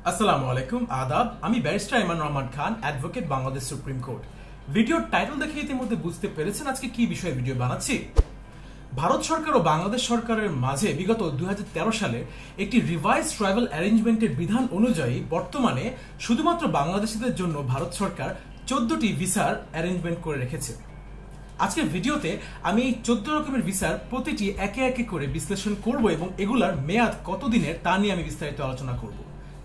আসসালামু আলাইকুম আদাব। আমি ব্যারিস্টার ইমান Rahman Khan, advocate, Bangladesh supreme court. ভিডিওর টাইটেল দেখে ইতিমধ্যে বুঝতে পেরেছেন আজকে কি বিষয়ে ভিডিও বানাচ্ছি। ভারত সরকার ও বাংলাদেশ সরকারের মাঝে বিগত 2013 সালে একটি রিভাইজ ট্রাভেল অ্যারেঞ্জমেন্টের বিধান অনুযায়ী বর্তমানে শুধুমাত্র বাংলাদেশিদের জন্য ভারত সরকার 14টি ভিসার অ্যারেঞ্জমেন্ট করে রেখেছে। আজকের ভিডিওতে আমি এই 14 রকমের ভিসার প্রতিটি একে একে করে বিশ্লেষণ করব এবং এগুলার মেয়াদ কতদিনের তা নিয়ে আমি বিস্তারিত আলোচনা করব।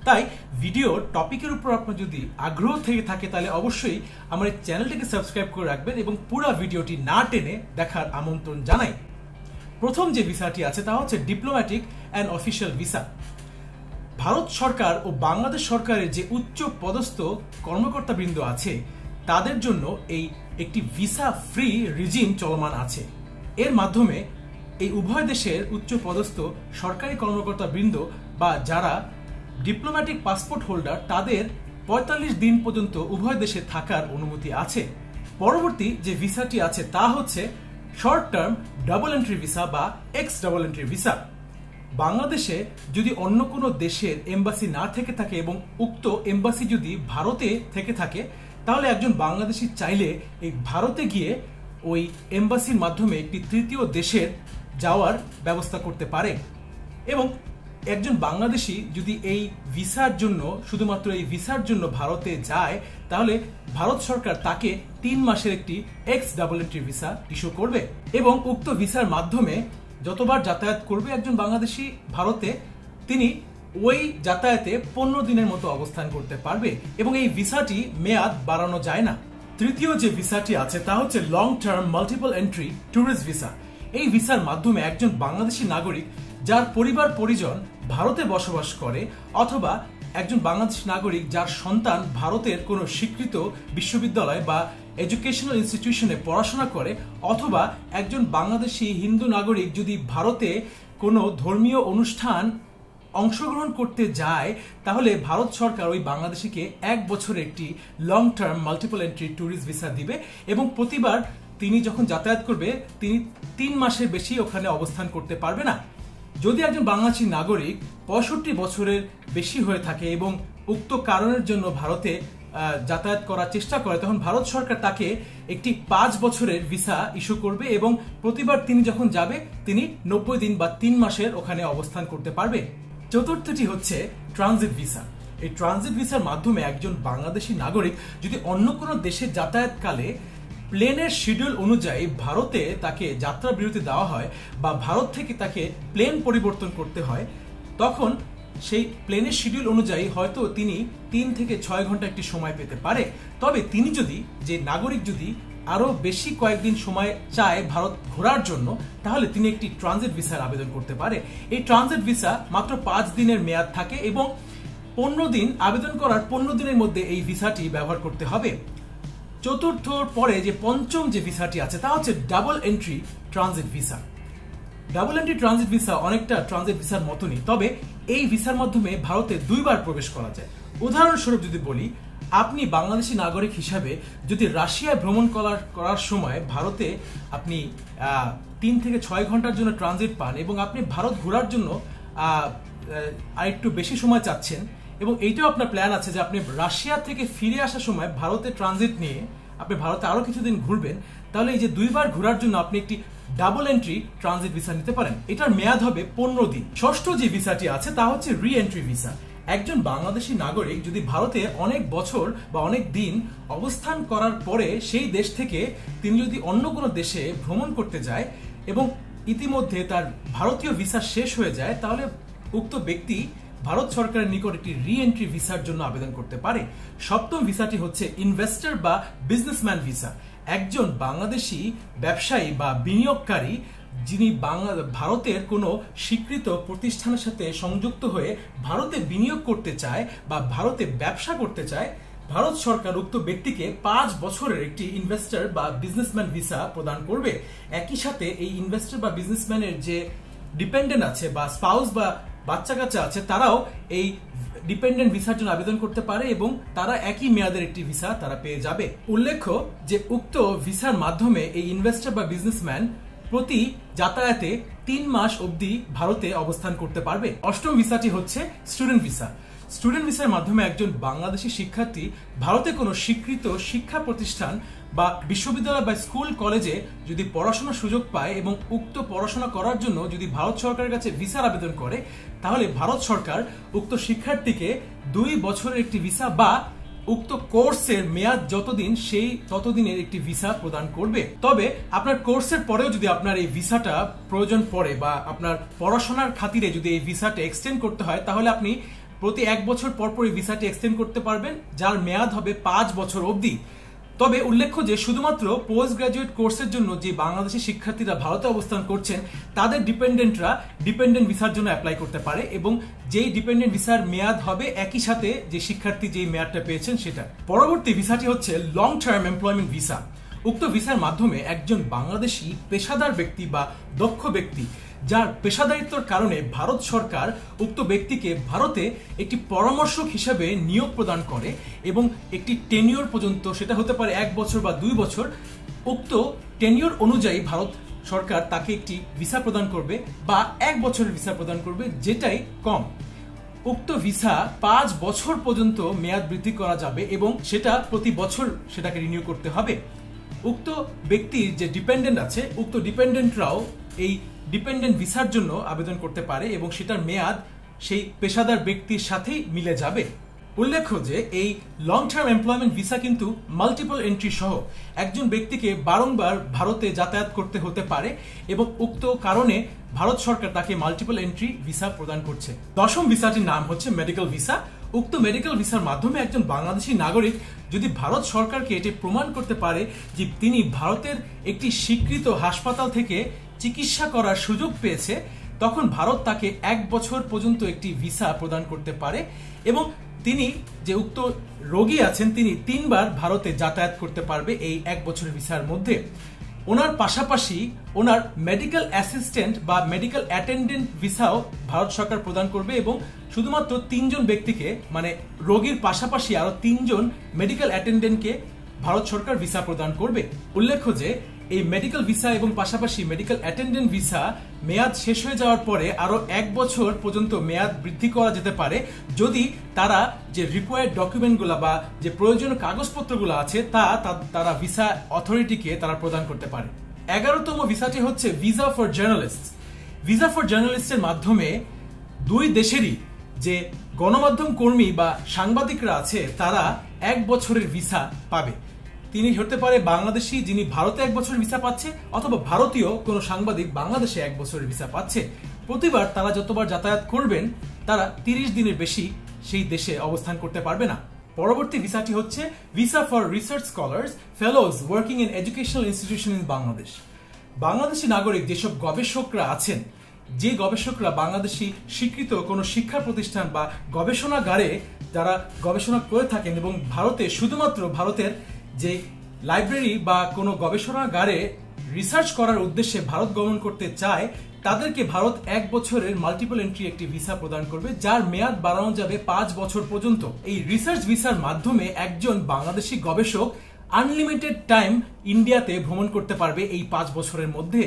তাই ভিডিওর টপিকের উপর আপনার যদি আগ্রহ থেকে থাকে তাহলে অবশ্যই আমার এই চ্যানেলটিকে সাবস্ক্রাইব করে রাখবেন এবং পুরো ভিডিওটি না টেনে দেখার আমন্ত্রণ জানাই। প্রথম যে ভিসাটি আছে তা হচ্ছে diplomatic and official visa. Bharat সরকার ও বাংলাদেশ সরকারের যে উচ্চ পদস্থ কর্মকর্তাবৃন্দ আছে তাদের জন্য এই একটি ভিসা ফ্রি রিজিম চলমান আছে। এর মাধ্যমে এই উভয় দেশের উচ্চ পদস্থ সরকারি কর্মকর্তাবৃন্দ বা যারা ডিপ্লোম্যাটিক পাসপোর্ট হোল্ডার তাদের 45 দিন পর্যন্ত উভয় দেশে থাকার অনুমতি আছে। পরবর্তী যে ভিসাটি আছে তা হচ্ছে short term double entry visa বা এক্স ডাবল এন্ট্রি ভিসা। বাংলাদেশে যদি অন্য কোনো দেশের এম্বাসি না থেকে থাকে এবং উক্ত এম্বাসি যদি ভারতে থেকে থাকে তাহলে একজন বাংলাদেশি চাইলে এই ভারতে গিয়ে ওই এম্বাসির মাধ্যমে একটি তৃতীয় দেশের যাওয়ার ব্যবস্থা করতে পারে। এবং একজন বাংলাদেশি যদি এই ভিসার জন্য শুধুমাত্র এই ভিসার জন্য ভারতে যায় তাহলে ভারত সরকার তাকে 3 মাসের একটি x double entry visa issue করবে এবং উক্ত ভিসার মাধ্যমে যতবার যাতায়াত করবে একজন বাংলাদেশি ভারতে তিনি ওই যাতায়াতে 15 দিনের মতো অবস্থান করতে পারবে এবং এই ভিসাটি মেয়াদ বাড়ানো যায় না। তৃতীয় যে ভিসাটি আছে তা হচ্ছে long term multiple entry tourist visa. এই ভিসার মাধ্যমে একজন বাংলাদেশি নাগরিক যার পরিবার পরিজন ভারতে বসবাস করে অথবা একজন বাংলাদেশি নাগরিক যার সন্তান ভারতের কোনো স্বীকৃত বিশ্ববিদ্যালয় বা এডুকেশনাল ইনস্টিটিউশনে পড়াশোনা করে অথবা একজন বাংলাদেশি হিন্দু নাগরিক যদি ভারতে কোনো ধর্মীয় অনুষ্ঠান অংশগ্রহণ করতে যায় তাহলে ভারত সরকার ওই বাংলাদেশিকে 1 বছরের একটি long term multiple entry tourist visa দিবে এবং প্রতিবার তিনি যখন যাতায়াত করবে তিনি 3 মাসের বেশি ওখানে অবস্থান করতে পারবে না। যদি একজন বাংলাদেশি নাগরিক 65 বছরের বেশি হয়ে থাকে এবং উক্ত কারণের জন্য ভারতে যাতায়াত করার চেষ্টা করে তখন ভারত সরকার তাকে একটি 5 বছরের ভিসা ইস্যু করবে এবং প্রতিবার তিনি যখন যাবে তিনি 90 দিন বা 3 মাসের ওখানে অবস্থান করতে পারবে। চতুর্থটি হচ্ছে ট্রানজিট ভিসা। এই ট্রানজিট ভিসার মাধ্যমে একজন বাংলাদেশি নাগরিক যদি অন্য কোনো দেশে যাতায়াতকালে প্লেনের শিডিউল অনুযায়ী ভারতে তাকে যাত্রা বিরতি দেওয়া হয় বা ভারত থেকে তাকে প্লেন পরিবর্তন করতে হয় তখন সেই প্লেনের শিডিউল অনুযায়ী হয়তো তিনি 3 থেকে 6 ঘন্টা একটি সময় পেতে পারে। তবে তিনি যদি যে নাগরিক যদি আরো বেশি কয়েকদিন সময় চায় ভারত ঘোরার জন্য তাহলে তিনি একটি ট্রানজিট ভিসার আবেদন করতে পারে। এই ট্রানজিট ভিসা মাত্র 5 দিনের মেয়াদ থাকে এবং 15 দিন আবেদন করার 15 দিনের মধ্যে এই ভিসাটি ব্যবহার করতে হবে। চতুর্থর পরে যে পঞ্চম যে ভিসাটি আছে তা হচ্ছে double entry transit visa. Double entry transit visa অনেকটা ট্রানজিট ভিসার মতনই, তবে এই ভিসার মাধ্যমে ভারতে 2 বার প্রবেশ করা যায়। উদাহরণস্বরূপ যদি বলি, আপনি বাংলাদেশি নাগরিক হিসাবে যদি রাশিয়ায় ভ্রমণ করার সময় ভারতে আপনি 3 থেকে 6 ঘন্টার জন্য ট্রানজিট পান এবং আপনি ভারত ঘোরার জন্য আরেকটু বেশি সময় চাচ্ছেন এবং এইটাও আপনার প্ল্যান আছে যে আপনি রাশিয়া থেকে ফিরে আসার সময় ভারতে ট্রানজিট নিয়ে আপনি ভারতে আরো কিছুদিন ঘুরবেন, তাহলে এই যে 2 বার ঘোরার জন্য আপনি একটি ডাবল এন্ট্রি ট্রানজিট ভিসা নিতে পারেন। এটার মেয়াদ হবে 15 দিন। ষষ্ঠ যে ভিসাটি আছে তা হচ্ছে রি এন্ট্রি ভিসা। একজন বাংলাদেশি নাগরিক যদি ভারতে অনেক বছর বা অনেক দিন অবস্থান করার পরে সেই দেশ থেকে তিনি যদি অন্য কোনো দেশে ভ্রমণ করতে যায় এবং ইতিমধ্যে তার ভারতীয় ভিসা শেষ হয়ে যায় তাহলে উক্ত ব্যক্তি ভারত সরকারের নিকট একটি রি এন্ট্রি ভিসার জন্য আবেদন করতে পারে। সপ্তম ভিসাটি হচ্ছে ইনভেস্টর বা বিজনেসম্যান ভিসা। একজন বাংলাদেশি ব্যবসায়ী বা বিনিয়োগকারী যিনি ভারতের কোনো স্বীকৃত প্রতিষ্ঠানের সাথে সংযুক্ত হয়ে ভারতে বিনিয়োগ করতে চায় বা ভারতে ব্যবসা করতে চায়, ভারত সরকার উক্ত ব্যক্তিকে 5 বছরের একটি ইনভেস্টর বা বিজনেসম্যান ভিসা প্রদান করবে। একই সাথে এই ইনভেস্টর বা বিজনেসম্যানের যে ডিপেন্ডেন্ট আছে বা স্পাউস বা বাচ্চা কাচ্চা আছে তারাও এই ডিপেন্ডেন্ট ভিসার জন্য আবেদন করতে পারে এবং তারা একই মেয়াদের একটি ভিসা তারা পেয়ে যাবে। উল্লেখ্য যে উক্ত ভিসার মাধ্যমে এই ইনভেস্টর বা বিজনেসম্যান প্রতি যাতায়াতে 3 মাস অবধি ভারতে অবস্থান করতে পারবে। অষ্টম ভিসাটি হচ্ছে স্টুডেন্ট ভিসা। স্টুডেন্ট ভিসার মাধ্যমে একজন বাংলাদেশি শিক্ষার্থী ভারতে কোনো স্বীকৃত শিক্ষা প্রতিষ্ঠান বা বিশ্ববিদ্যালয় বা স্কুল কলেজে যদি পড়াশোনার সুযোগ পায় এবং উক্ত পড়াশোনা করার জন্য যদি ভারত সরকারের কাছে ভিসার আবেদন করে, তাহলে ভারত সরকার উক্ত শিক্ষার্থীকে 2 বছরের একটি ভিসা বা উক্ত কোর্সের মেয়াদ যতদিন সেই ততদিনের একটি ভিসা প্রদান করবে। তবে আপনার কোর্সের পরেও যদি আপনার এই ভিসাটা প্রয়োজন পড়ে বা আপনার পড়াশোনার খাতিরে যদি এই ভিসাটা এক্সটেন্ড করতে হয়, তাহলে আপনি প্রতি 1 বছর পর পর এই ভিসাটি এক্সটেন্ড করতে পারবেন, যার মেয়াদ হবে 5 বছর অবধি। তবে উল্লেখ্য যে শুধুমাত্র পোস্ট গ্রাজুয়েট কোর্সের জন্য যে বাংলাদেশি শিক্ষার্থীরা ভারতে অবস্থান করছেন তাদের ডিপেন্ডেন্টরা ডিপেন্ডেন্ট ভিসার জন্য অ্যাপ্লাই করতে পারে, এবং যেই ডিপেন্ডেন্ট ভিসার মেয়াদ হবে একই সাথে যে শিক্ষার্থী যেই মেয়াদটা পেয়েছেন সেটা। পরবর্তী ভিসাটি হচ্ছে লং টার্ম এমপ্লয়মেন্ট ভিসা। উক্ত ভিসার মাধ্যমে একজন বাংলাদেশি পেশাদার ব্যক্তি বা দক্ষ ব্যক্তি যার পেশাদারিত্বর কারণে ভারত সরকার উক্ত ব্যক্তিকে ভারতে একটি পরামর্শক হিসেবে নিয়োগ প্রদান করে এবং একটি টেনিওর পর্যন্ত, সেটা হতে পারে 1 বছর বা 2 বছর, উক্ত টেনিওর অনুযায়ী ভারত সরকার তাকে একটি ভিসা প্রদান করবে বা 1 বছরের ভিসা প্রদান করবে, যেটাই কম। উক্ত ভিসা 5 বছর পর্যন্ত মেয়াদ বৃদ্ধি করা যাবে এবং সেটা প্রতি বছর সেটাকে রিনিউ করতে হবে। উক্ত ব্যক্তির যে ডিপেন্ডেন্ট আছে, উক্ত ডিপেন্ডেন্টরাও এই ডিপেন্ডেন্ট ভিসার জন্য আবেদন করতে পারে এবং সেটার মেয়াদ সেই পেশাদার ব্যক্তির সাথেই মিলে যাবে। উল্লেখ্য যে এই লং টার্ম এমপ্লয়মেন্ট ভিসা কিন্তু মাল্টিপল এন্ট্রি সহ একজন ব্যক্তিকে বারংবার ভারতে যাতায়াত করতে হতে পারে এবং উক্ত কারণে ভারত সরকার তাকে মাল্টিপল এন্ট্রি ভিসা প্রদান করছে। 10ম ভিসাটির নাম হচ্ছে মেডিকেল ভিসা। উক্ত মেডিকেল ভিসার মাধ্যমে একজন বাংলাদেশি নাগরিক যদি ভারত সরকারকে এটি প্রমাণ করতে পারে যে তিনি ভারতের একটি স্বীকৃত হাসপাতাল থেকে চিকিৎসা করার সুযোগ পেয়েছে, তখন ভারত তাকে 1 বছর পর্যন্ত একটি ভিসা প্রদান করতে পারে এবং তিনি যে উক্ত রোগী আছেন তিনি 3 বার ভারতে যাতায়াত করতে পারবে এই 1 বছরের ভিসার মধ্যে। ওনার পাশাপাশি ওনার মেডিকেল অ্যাসিস্ট্যান্ট বা মেডিকেল অ্যাটেন্ডেন্ট ভিসাও ভারত সরকার প্রদান করবে এবং শুধুমাত্র 3 জন ব্যক্তিকে, মানে রোগীর পাশাপাশি আরো 3 জন মেডিকেল অ্যাটেন্ডেন্টকে ভারত সরকার ভিসা প্রদান করবে। উল্লেখ্য যে এই মেডিকেল ভিসা এবং পাশাপাশি মেডিকেল অ্যাটেন্ডেন্ট ভিসা মেয়াদ শেষ হয়ে যাওয়ার পরে আরো 1 বছর পর্যন্ত মেয়াদ বৃদ্ধি করা যেতে পারে যদি তারা যে রিকোয়ার্ড ডকুমেন্টগুলো বা যে প্রয়োজনীয় কাগজপত্রগুলো আছে তারা ভিসা অথরিটিকে তারা প্রদান করতে পারে। 11তম ভিসাটি হচ্ছে visa for journalist. Visa for জার্নালিস্টের মাধ্যমে 2 দেশেরই যে গণমাধ্যম কর্মী বা সাংবাদিকরা আছে তারা 1 বছরের ভিসা পাবে। তিনি হতে পারে বাংলাদেশি যিনি ভারতে 1 বছরের ভিসা পাচ্ছে, অথবা ভারতীয় কোনো সাংবাদিক বাংলাদেশে 1 বছরের ভিসা পাচ্ছে। প্রতিবার তারা যতবার যাতায়াত করবেন তারা 30 দিনের বেশি সেই দেশে অবস্থান করতে পারবে না। পরবর্তী ভিসাটি হচ্ছে visa for research scholars fellows working in educational institution in Bangladesh. Bangladeshi নাগরিক যেসব গবেষকরা আছেন, যে গবেষকরা বাংলাদেশি স্বীকৃত কোনো শিক্ষা প্রতিষ্ঠান বা গবেষণাগারে যারা গবেষণা করে থাকেন এবং ভারতে শুধুমাত্র ভারতের যে লাইব্রেরি বা কোনো গবেষণাগারে রিসার্চ করার উদ্দেশ্যে ভারত গমন করতে চায়, তাদেরকে ভারত 1 বছরের মাল্টিপল এন্ট্রি একটি ভিসা প্রদান করবে, যার মেয়াদ বাড়ানো যাবে 5 বছর পর্যন্ত। এই রিসার্চ ভিসার মাধ্যমে একজন বাংলাদেশি গবেষক আনলিমিটেড টাইম ইন্ডিয়াতে ভ্রমণ করতে পারবে এই 5 বছরের মধ্যে,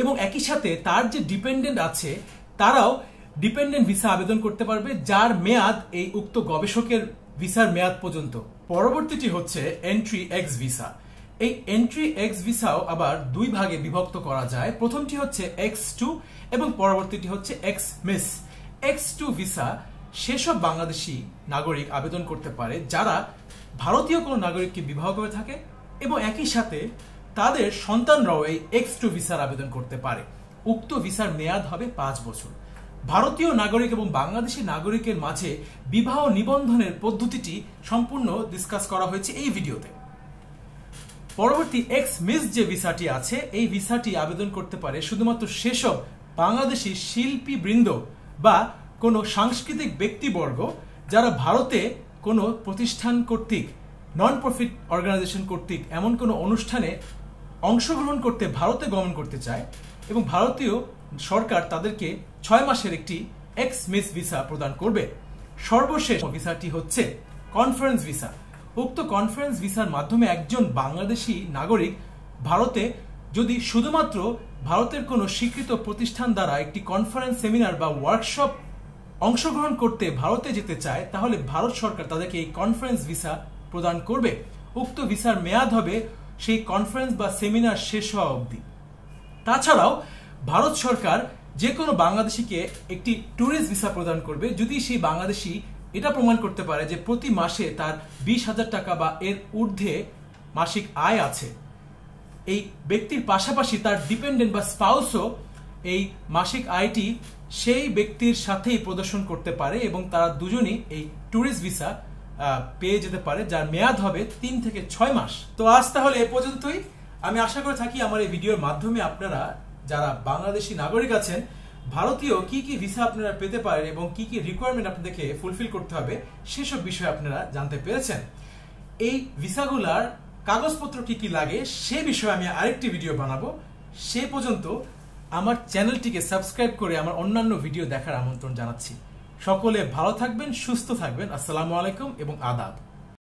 এবং একই সাথে তার যে ডিপেন্ডেন্ট আছে তারাও ডিপেন্ডেন্ট ভিসা আবেদন করতে পারবে, যার মেয়াদ এই উক্ত গবেষকের ভিসার মেয়াদ পর্যন্ত। পরবর্তীটি হচ্ছে এন্ট্রি এক্স ভিসা। এই এন্ট্রি এক্স ভিসাও আবার 2 ভাগে বিভক্ত করা যায়। প্রথমটি হচ্ছে X2 এবং পরবর্তীটি হচ্ছে এক্স মিস। X2 ভিসা সেসব বাংলাদেশি নাগরিক আবেদন করতে পারে যারা ভারতীয় কোনো নাগরিককে বিবাহ করে থাকে এবং একই সাথে তাদের সন্তানরাও এই X2 ভিসার আবেদন করতে পারে। উক্ত ভিসার মেয়াদ হবে 5 বছর। ভারতীয় নাগরিক এবং বাংলাদেশি নাগরিকের মাঝে বিবাহ নিবন্ধনের পদ্ধতিটি সম্পূর্ণ ডিসকাস করা হয়েছে এই ভিডিওতে। পরবর্তী এক্স মিস যে ভিসাটি আছে, এই ভিসাটি আবেদন করতে পারে শুধুমাত্র সেসব বাংলাদেশি শিল্পী বৃন্দ বা কোনো সাংস্কৃতিক ব্যক্তিবর্গ যারা ভারতে কোনো প্রতিষ্ঠান কর্তৃক, নন প্রফিট অর্গানাইজেশন কর্তৃক এমন কোনো অনুষ্ঠানে অংশগ্রহণ করতে ভারতে গমন করতে চায় এবং ভারতীয় সরকার তাদেরকে 6 মাসের একটি এক্স মিস ভিসা প্রদান করবে। সর্বশেষ ভিসাটি হচ্ছে কনফারেন্স ভিসা। উক্ত কনফারেন্স ভিসার মাধ্যমে একজন বাংলাদেশি নাগরিক ভারতে যদি শুধুমাত্র ভারতের কোনো স্বীকৃত প্রতিষ্ঠান দ্বারা একটি কনফারেন্স, সেমিনার বা ওয়ার্কশপ অংশগ্রহণ করতে ভারতে যেতে চায় তাহলে ভারত সরকার তাদেরকে এই কনফারেন্স ভিসা প্রদান করবে। উক্ত ভিসার মেয়াদ হবে সেই কনফারেন্স বা সেমিনার শেষ হওয়া অবধি। তাছাড়াও ভারত সরকার যে কোনো বাংলাদেশিকে একটি ট্যুরিস্ট ভিসা প্রদান করবে যদি সেই বাংলাদেশি এটা প্রমাণ করতে পারে যে প্রতি মাসে তার 20,000 টাকা বা এর ঊর্ধ্বে মাসিক আয় আছে। এই ব্যক্তির পাশাপাশি তার ডিপেন্ডেন্ট বা স্পাউসও এই মাসিক আয়টি সেই ব্যক্তির সাথেই প্রদর্শন করতে পারে এবং তারা দুজনই এই ট্যুরিস্ট ভিসা পেয়ে যেতে পারে, যার মেয়াদ হবে 3 থেকে 6 মাস। তো আজ তাহলে এ পর্যন্তই। আমি আশা করে থাকি আমার এই ভিডিওর মাধ্যমে আপনারা যারা বাংলাদেশি নাগরিক আছেন ভারতীয় কি কি ভিসা আপনারা পেতে পারেন এবং কি কি রিকোয়ারমেন্ট আপনাদেরকে ফুলফিল করতে হবে সেসব বিষয়ে আপনারা জানতে পেরেছেন। এই ভিসাগুলার কাগজপত্র কি কি লাগে সে বিষয়ে আমি আরেকটি ভিডিও বানাবো। সে পর্যন্ত আমার চ্যানেলটিকে সাবস্ক্রাইব করে আমার অন্যান্য ভিডিও দেখার আমন্ত্রণ জানাচ্ছি। সকলে ভালো থাকবেন, সুস্থ থাকবেন। আসসালামু আলাইকুম এবং আদাব।